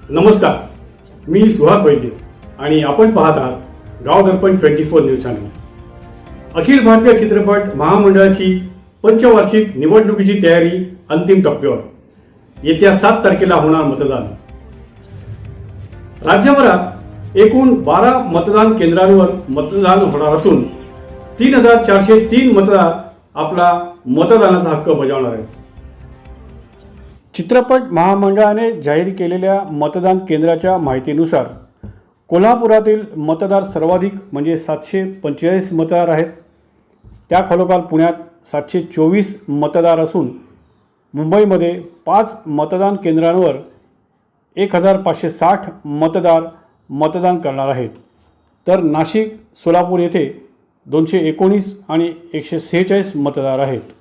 नमस्कार, मी सुहास वैद्य आणि आपण पाहत आहात गाव दर्पण 24 न्यूज चॅनल। अखिल भारतीय चित्रपट महामंडळाची पंचवार्षिक निवडणुकीची तयारी अंतिम टप्प्यावर। येत्या 7 तारखेला होणार मतदान। राज्यभरात एकूण 12 मतदान केंद्रांवर मतदान होणार असून 3403 मतदार आपला मतदानाचा हक्क बजावणार आहेत। चित्रपट महामंडळाने जाहीर केलेल्या मतदान केंद्राच्या माहितीनुसार कोल्हापुरातील मतदार सर्वाधिक म्हणजे 745 मतदार आहेत। त्याखालोखाल पुण्यात 724 मतदार असून मुंबईमध्ये 5 मतदान केंद्रांवर 1560 मतदार मतदान करणार आहेत। तर नाशिक, सोलापूर येथे 219 आणि 146 मतदार आहेत।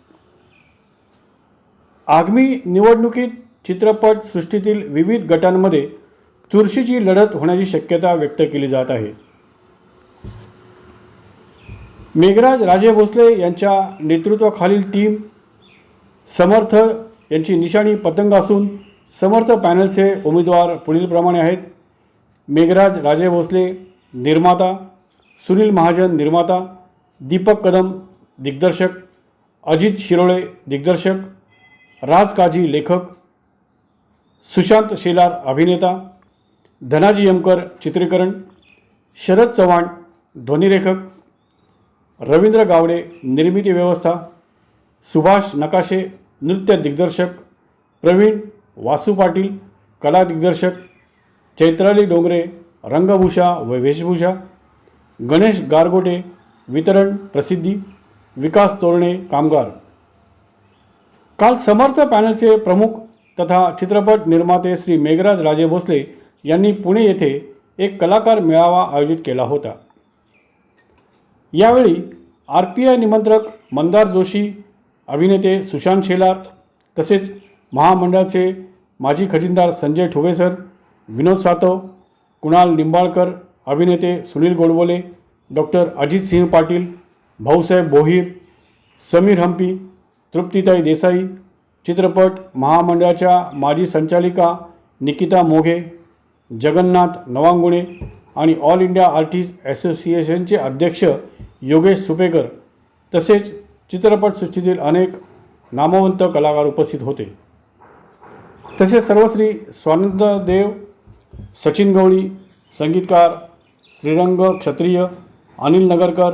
आगामी निवडणुकीत चित्रपट सृष्टीतील विविध गटांमध्ये चुरशीची लढत होण्याची शक्यता व्यक्त केली जात आहे। मेघराज राजे भोसले यांच्या नेतृत्वाखालील टीम समर्थ यांची निशाणी पतंग असून समर्थ पॅनलचे उमेदवार पुढीलप्रमाणे आहेत। मेघराज राजे भोसले निर्माता, सुनील महाजन निर्माता, दीपक कदम दिग्दर्शक, अजित शिरोळे दिग्दर्शक, राज काझी लेखक, सुशांत शेलार अभिनेता, धनाजी यमकर चित्रीकरण, शरद चव्हाण ध्वनिरेखक, रवींद्र गावडे निर्मिती व्यवस्था, सुभाष नकाशे नृत्य दिग्दर्शक, प्रवीण वासू पाटील कला दिग्दर्शक, चैत्राली डोंगरे रंगभूषा व वेशभूषा, गणेश गारगोटे वितरण प्रसिद्धी, विकास तोरणे कामगार। काल समर्थ पॅनलचे प्रमुख तथा चित्रपट निर्माते श्री मेघराज राजे भोसले यांनी पुणे येथे एक कलाकार मेळावा आयोजित केला होता। यावेळी RPI निमंत्रक मंदार जोशी, अभिनेते सुशांत शेलार तसेच महामंडळाचे माजी खजिनदार संजय ठोवेसर, विनोद सातव, कुणाल निंबाळकर, अभिनेते सुनील गोडबोले, डॉक्टर अजित सिंह पाटील, भाऊसाहेब बोहीर, समीर हंपी, तृप्तीताई देसाई, चित्रपट महामंडळाच्या माजी संचालिका निकिता मोघे, जगन्नाथ नवांगुणे आणि ऑल इंडिया आर्टिस्ट असोसिएशनचे अध्यक्ष योगेश सुपेकर तसेच चित्रपटसृष्टीतील अनेक नामवंत कलाकार उपस्थित होते। तसेच सर्वश्री स्वानंद देव, सचिन गवळी, संगीतकार श्रीरंग क्षत्रिय, अनिल नगरकर,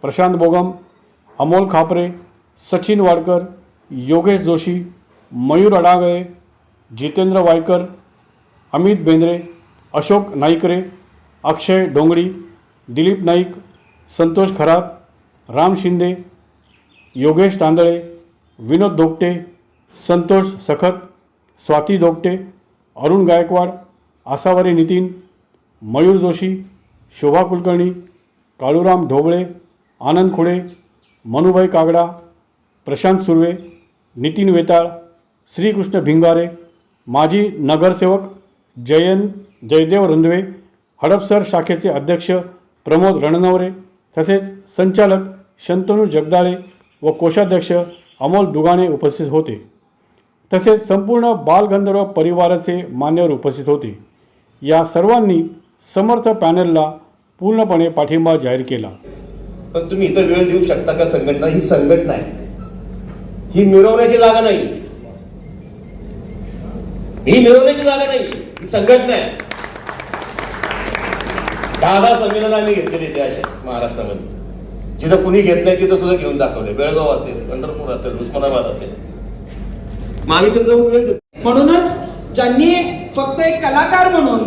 प्रशांत बोगम, अमोल खापरे, सचिन वाडकर, योगेश जोशी, मयूर अडागळे, जितेंद्र वायकर, अमित बेंद्रे, अशोक नाईकरे, अक्षय डोंगरी, दिलीप नाईक, संतोष खरात, राम शिंदे, योगेश तांदळे, विनोद दोगटे, संतोष सखत, स्वाती दोगटे, अरुण गायकवाड, आसावरी नितीन, मयूर जोशी, शोभा कुलकर्णी, काळूराम ढोबळे, आनंद खुडे, मनुभाई कागडा, प्रशांत सुर्वे, नितीन वेताळ, श्रीकृष्ण भिंगारे, माजी नगरसेवक जयदेव रंधवे, हडपसर शाखेचे अध्यक्ष प्रमोद रणनवरे तसेच संचालक शंतनू जगदाळे व कोषाध्यक्ष अमोल दुगाणे उपस्थित होते। तसेच संपूर्ण बालगंधर्व परिवाराचे मान्यवर उपस्थित होते। या सर्वांनी समर्थ पॅनलला पूर्णपणे पाठिंबा जाहीर केला। पण तुम्ही इतर वेळ देऊ शकता का? संघटना ही संघटना आहे, ही मिरवण्याची जागा नाही, ही मिरवण्याची जागा नाही, ही संघटना आहे। 10 संमेलन आम्ही घेतलेले ते अशा महाराष्ट्रामध्ये, जिथं कुणी घेत नाही तिथं सुद्धा घेऊन दाखवले। बेळगाव असेल, पंढरपूर असेल, उस्मानाबाद असेल, मग आम्ही तिथं वेळ देतो। म्हणूनच ज्यांनी फक्त एक कलाकार म्हणून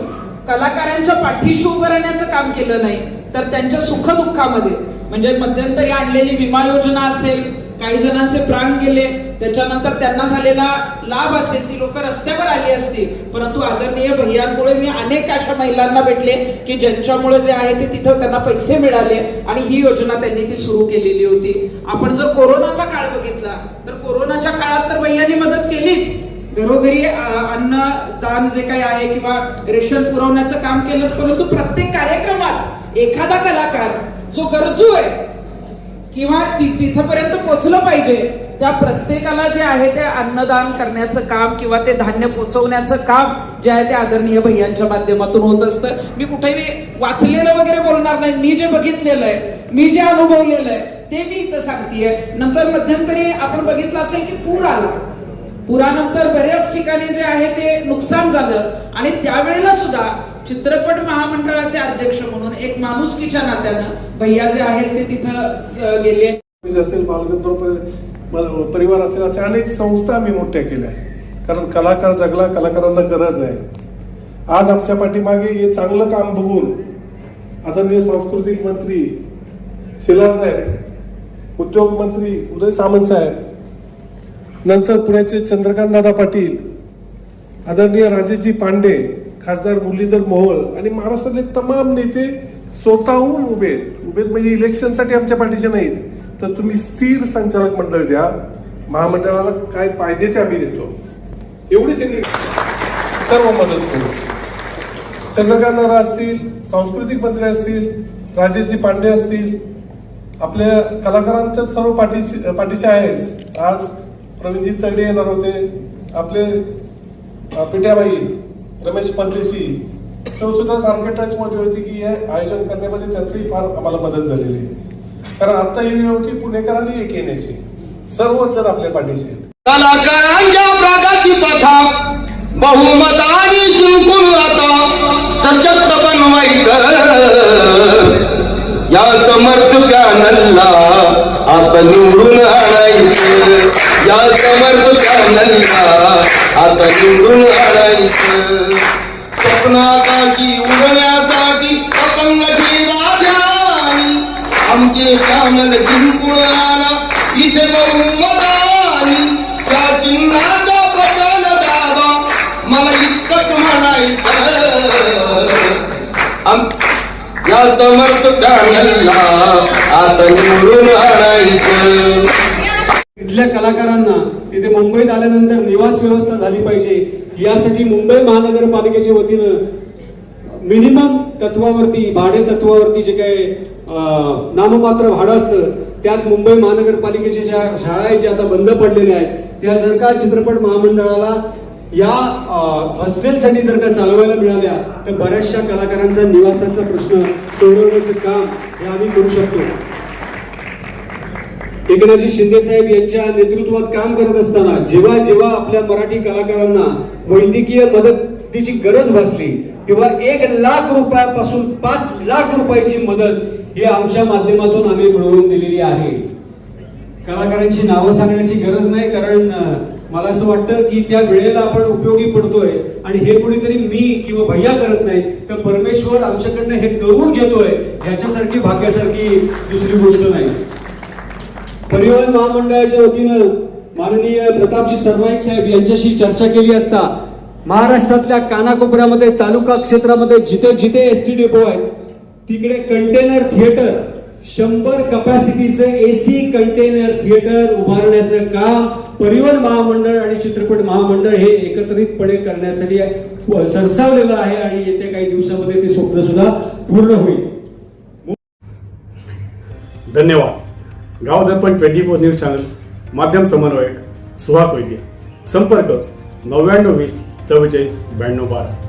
कलाकारांच्या पाठीशी उभं राहण्याचं काम केलं नाही, तर त्यांच्या सुखदुःखामध्ये म्हणजे मध्यंतरी आणलेली विमा योजना असेल, काही जणांचे प्राण गेले, त्याच्यानंतर त्यांना झालेला लाभ असेल, ती लोक रस्त्यावर आली असती। परंतु आदरणीय भैयांमुळे मी अनेक अशा महिलांना भेटले की ज्यांच्यामुळे जे आहे ते तिथं त्यांना पैसे मिळाले आणि ही योजना त्यांनी ती सुरू केलेली होती। आपण जर कोरोनाचा काळ बघितला तर कोरोनाच्या काळात तर भैयांनी मदत केलीच, घरोघरी अन्नदान जे काही आहे किंवा रेशन पुरवण्याचं काम केलंच, परंतु प्रत्येक कार्यक्रमात एखादा कलाकार जो गरजू आहे किंवा तिथपर्यंत पोहोचलं पाहिजे त्या प्रत्येकाला जे आहे ते अन्नदान करण्याचं काम किंवा ते धान्य पोचवण्याचं काम जे आहे ते आदरणीय भैयांच्या माध्यमातून होत असतं. मी कुठेही वाचलेलं वगैरे बोलणार नाही. मी जे बघितलेलं आहे, मी जे अनुभवलेलं आहे ते मी इथं सांगतेय. नंतर मध्यंतरी आपण बघितलं असेल की पूर आला. पुरानंतर बऱ्याच ठिकाणी जे आहे ते नुकसान झालं आणि त्यावेळेला सुद्धा चित्रपट महामंडळाचे अध्यक्ष म्हणून एक माणुसकीच्या नात्यानं भैया जे आहेत ते तिथं गेले. असेल बालगंधर्व परिवार असेल असे अनेक संस्था आम्ही मोठ्या केल्या, कारण कलाकार जगला, कलाकारांना गरज आहे. आज आमच्या पाठीमागे हे चांगलं काम बघून आदरणीय सांस्कृतिक मंत्री शिला साहेब, उद्योग मंत्री उदय सामंत साहेब, नंतर पुण्याचे चंद्रकांत दादा पाटील, आदरणीय राजेजी पांडे, खासदार मुरलीधर मोहोळ आणि महाराष्ट्रातले तमाम नेते स्वतःहून उभेत म्हणजे इलेक्शनसाठी आमच्या पाठीचे नाहीत, तर तुम्ही स्थिर संचालक मंडळ द्या, महामंडळाला काय पाहिजे ते आम्ही देतो, एवढी त्यांनी सर्व मदत करू. चंद्रकांत दादा असतील, सांस्कृतिक मंत्री असतील, राजेशजी पांडे असतील, आपल्या कलाकारांच्या सर्व पाठीचे आहेच. आज प्रवीणजी तडे येणार होते, आपले पिट्याबाई, रमेश परदेशी, तो सुद्धा सारखे टच मध्ये होती की हे आयोजन करण्यामध्ये त्यांचंही फार आम्हाला मदत झालेली आहे. कारण आता ही वेळ होती पुणेकरांनी एक येण्याची, सर्वच जण आपल्या पाठीशी आहेत. कलाकारांच्या प्रगती पथा बहुमताने जिंकून आता सशक्त बनवायचं या समर्थ पॅनलला आता निवडून आणायचं, या समर्थ पॅनलला आता निवडून आणायचं. स्वप्नाकाशी उडण्यासाठी पतंग ठेवा ध्यानी, आमचे पॅनल जिंकून आणा इथे बहुमतानी, त्या चिन्हाचा बटन दाबा मला इतकंच म्हणायचं, या समर्थ पॅनलला आता निवडून आणायचं. इथल्या कलाकारांना तिथे मुंबईत आल्यानंतर निवास व्यवस्था झाली पाहिजे, यासाठी मुंबई महानगरपालिकेच्या वतीनं मिनिमम तत्वावरती, भाडे तत्वावरती जे काही नाममात्र भाडं असतं, त्यात मुंबई महानगरपालिकेच्या ज्या शाळा आहेत ज्या आता बंद पडलेल्या आहेत, त्या जर का चित्रपट महामंडळाला या हॉस्टेलसाठी जर का चालवायला मिळाल्या तर बऱ्याचशा कलाकारांचा निवासाचा प्रश्न सोडवण्याचं काम हे आम्ही करू शकतो. एकनाथजी शिंदे साहेब यांच्या नेतृत्वात काम करत असताना जेव्हा जेव्हा आपल्या मराठी कलाकारांना वैद्यकीय मदतीची गरज भासली तेव्हा 1 लाख रुपयापासून 5 लाख रुपयाची मदत ही आमच्या माध्यमातून आम्ही मिळवून दिलेली आहे. कलाकारांची नावं सांगण्याची गरज नाही, कारण मला असं वाटतं की त्या वेळेला आपण उपयोगी पडतोय आणि हे कोणीतरी मी किंवा भैया करत नाही, तर परमेश्वर आमच्याकडनं हे करून घेतोय, ह्याच्यासारखी भाग्यासारखी दुसरी गोष्ट नाही. परिवहन महामंडळाच्या वतीनं माननीय प्रतापजी सरनाईक साहेब यांच्याशी चर्चा केली असता महाराष्ट्रातल्या कानाकोपऱ्यामध्ये, तालुका क्षेत्रामध्ये जिथे जिथे एसटी डेपो आहेत तिकडे कंटेनर थिएटर, 100 कपॅसिटीचे एसी कंटेनर थिएटर उभारण्याचं काम परिवहन महामंडळ आणि चित्रपट महामंडळ हे एकत्रितपणे करण्यासाठी सरसावलेलं आहे आणि येत्या काही दिवसामध्ये ते स्वप्न सुद्धा पूर्ण होईल. धन्यवाद. गाव दर्पण 24 न्यूज चॅनल माध्यम समन्वयक सुहास वैद्य. संपर्क 99 20 44 92 12.